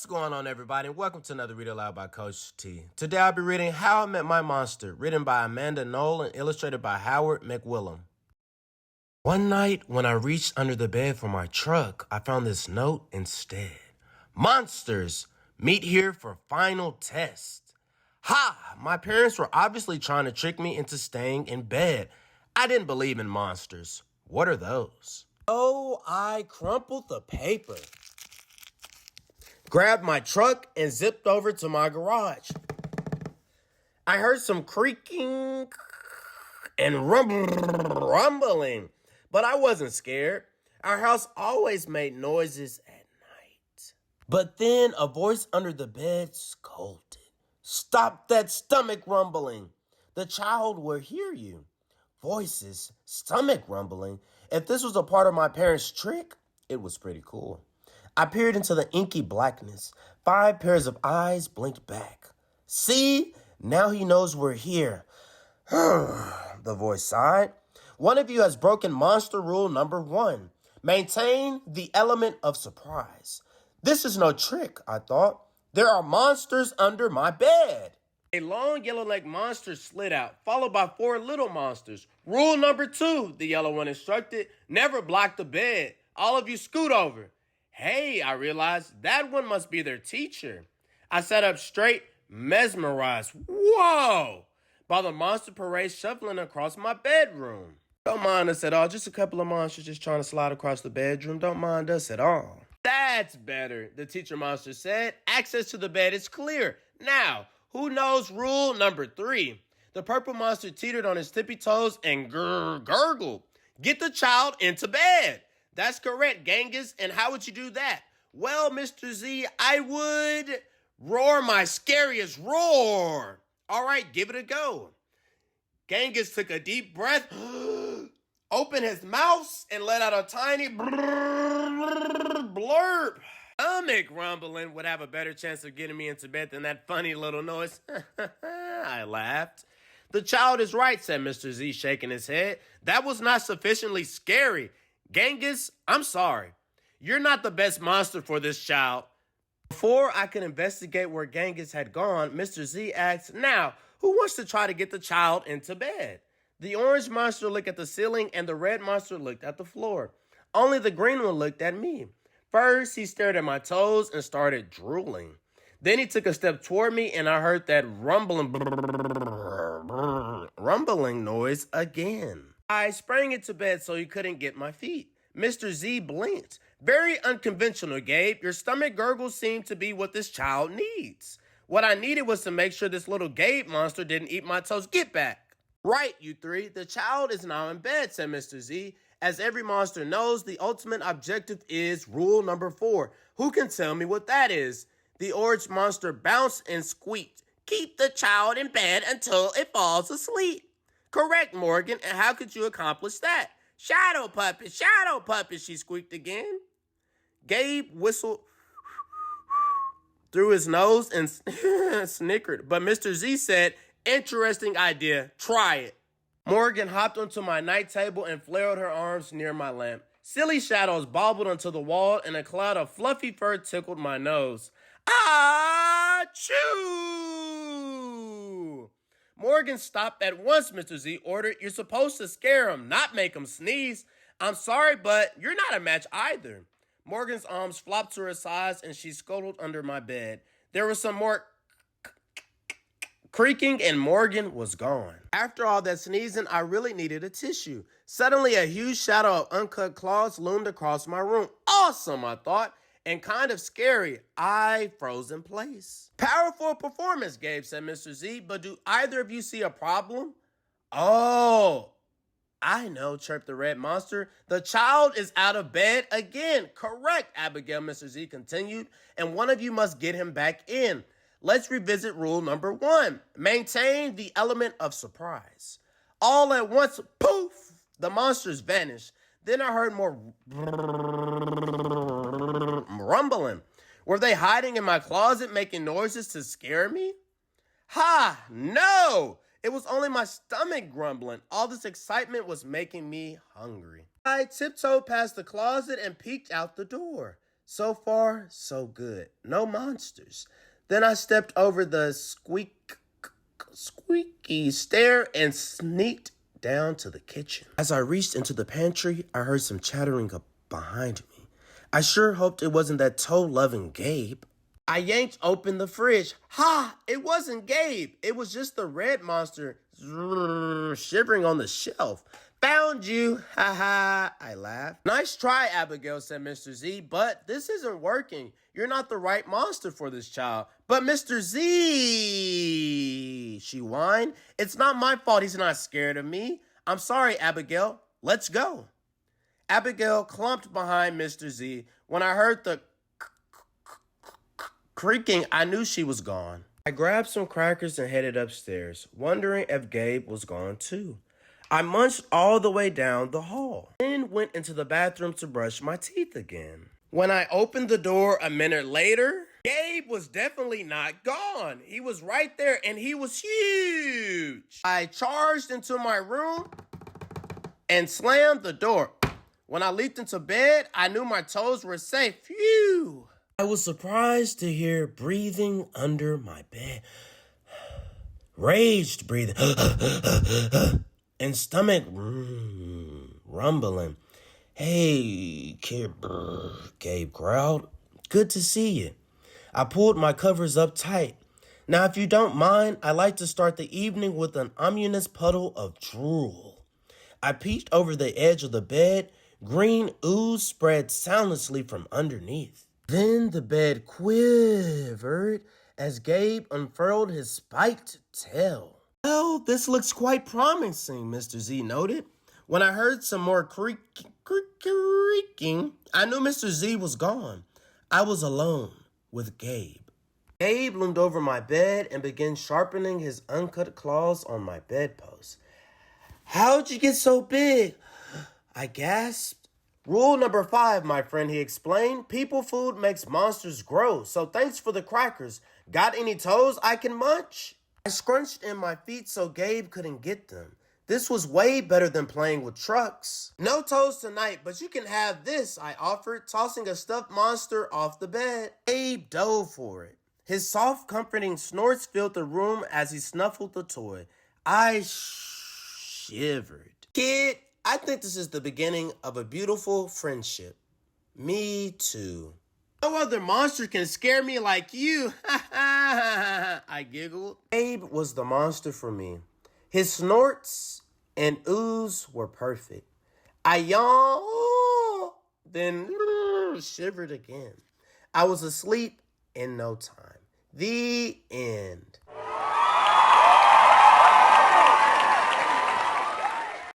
What's going on, everybody? Welcome to another Read Aloud by Coach T. Today I'll be reading How I Met My Monster, written by Amanda Knoll and illustrated by Howard McWilliam. One night, when I reached under the bed for my truck, I found this note instead. Monsters, meet here for final test. Ha! My parents were obviously trying to trick me into staying in bed. I didn't believe in monsters. What are those? Oh, I crumpled the paper, grabbed my truck, and zipped over to my garage. I heard some creaking and rumbling, but I wasn't scared. Our house always made noises at night. But then a voice under the bed scolded, "Stop that stomach rumbling. The child will hear you." Voices, stomach rumbling. If this was a part of my parents' trick, it was pretty cool. I peered into the inky blackness. 5 pairs of eyes blinked back. "See? Now he knows we're here." The voice sighed. "One of you has broken monster rule number 1. Maintain the element of surprise." This is no trick, I thought. There are monsters under my bed. A long yellow-legged monster slid out, followed by 4 little monsters. "Rule number 2, the yellow one instructed. Never block the bed. All of you scoot over." Hey, I realized that one must be their teacher. I sat up straight, mesmerized. Whoa! By the monster parade shuffling across my bedroom. Don't mind us at all. Just a couple of monsters just trying to slide across the bedroom. Don't mind us at all. That's better, the teacher monster said. Access to the bed is clear. Now, who knows rule number 3? The purple monster teetered on his tippy toes and gurgled. "Get the child into bed." "That's correct, Genghis. And how would you do that?" "Well, Mr. Z, I would roar my scariest roar." "All right, give it a go." Genghis took a deep breath, opened his mouth, and let out a tiny blurp. Stomach rumbling would have a better chance of getting me into bed than that funny little noise. I laughed. "The child is right," said Mr. Z, shaking his head. "That was not sufficiently scary. Genghis, I'm sorry. You're not the best monster for this child." Before I could investigate where Genghis had gone, Mr. Z asked, "Now, who wants to try to get the child into bed?" The orange monster looked at the ceiling and the red monster looked at the floor. Only the green one looked at me. First, he stared at my toes and started drooling. Then he took a step toward me and I heard that rumbling noise again. I sprang into bed so he couldn't get my feet. Mr. Z blinked. "Very unconventional, Gabe. Your stomach gurgles seem to be what this child needs." "What I needed was to make sure this little Gabe monster didn't eat my toes. Get back." "Right, you 3. The child is now in bed," said Mr. Z. "As every monster knows, the ultimate objective is rule number 4. Who can tell me what that is?" The orange monster bounced and squeaked. "Keep the child in bed until it falls asleep." "Correct, Morgan. And how could you accomplish that?" Shadow puppet, she squeaked again. Gabe whistled through his nose and snickered. But Mr. Z said, "Interesting idea. Try it." Morgan hopped onto my night table and flailed her arms near my lamp. Silly shadows bobbled onto the wall and a cloud of fluffy fur tickled my nose. Achoo! "Morgan, stop at once," Mr. Z ordered. "You're supposed to scare him, not make him sneeze." "I'm sorry, but you're not a match either." Morgan's arms flopped to her sides and she scuttled under my bed. There was some more creaking and Morgan was gone. After all that sneezing, I really needed a tissue. Suddenly, a huge shadow of uncut claws loomed across my room. Awesome, I thought, and kind of scary. I froze in place. "Powerful performance, Gabe," said Mr. Z, "but do either of you see a problem?" "Oh, I know," chirped the red monster. "The child is out of bed again." "Correct, Abigail," Mr. Z continued, "and one of you must get him back in. Let's revisit rule number 1. Maintain the element of surprise." All at once, poof, the monsters vanished. Then I heard more rumbling. Were they hiding in my closet making noises to scare me? Ha! No! It was only my stomach grumbling. All this excitement was making me hungry. I tiptoed past the closet and peeked out the door. So far, so good. No monsters. Then I stepped over the squeaky stair and sneaked down to the kitchen. As I reached into the pantry, I heard some chattering up behind me. I sure hoped it wasn't that toe-loving Gabe. I yanked open the fridge. Ha! It wasn't Gabe. It was just the red monster shivering on the shelf. Found you. Ha ha. I laughed. Nice try, Abigail, said Mr. Z, but this isn't working. You're not the right monster for this child. But Mr. Z, she whined. It's not my fault he's not scared of me. I'm sorry, Abigail. Let's go. Abigail clumped behind Mr. Z. When I heard the creaking, I knew she was gone. I grabbed some crackers and headed upstairs, wondering if Gabe was gone too. I munched all the way down the hall, then went into the bathroom to brush my teeth again. When I opened the door a minute later, Gabe was definitely not gone. He was right there and he was huge. I charged into my room and slammed the door. When I leaped into bed, I knew my toes were safe. Phew! I was surprised to hear breathing under my bed. Raged breathing. And stomach rumbling. Hey, kid, Gabe growled. Good to see you. I pulled my covers up tight. Now, if you don't mind, I like to start the evening with an ominous puddle of drool. I peeked over the edge of the bed. Green ooze spread soundlessly from underneath. Then the bed quivered as Gabe unfurled his spiked tail. Well, this looks quite promising, Mr. Z noted. When I heard some more creaking, I knew Mr. Z was gone. I was alone with Gabe. Gabe loomed over my bed and began sharpening his uncut claws on my bedpost. How'd you get so big? I gasped. Rule number 5, my friend, he explained. People food makes monsters grow, so thanks for the crackers. Got any toes I can munch? I scrunched in my feet so Gabe couldn't get them. This was way better than playing with trucks. No toes tonight, but you can have this, I offered, tossing a stuffed monster off the bed. Gabe dove for it. His soft, comforting snorts filled the room as he snuffled the toy. I shivered. Kid, I think this is the beginning of a beautiful friendship. Me too. No other monster can scare me like you. I giggled. Gabe was the monster for me. His snorts and ooze were perfect. I yawned, then shivered again. I was asleep in no time. The end.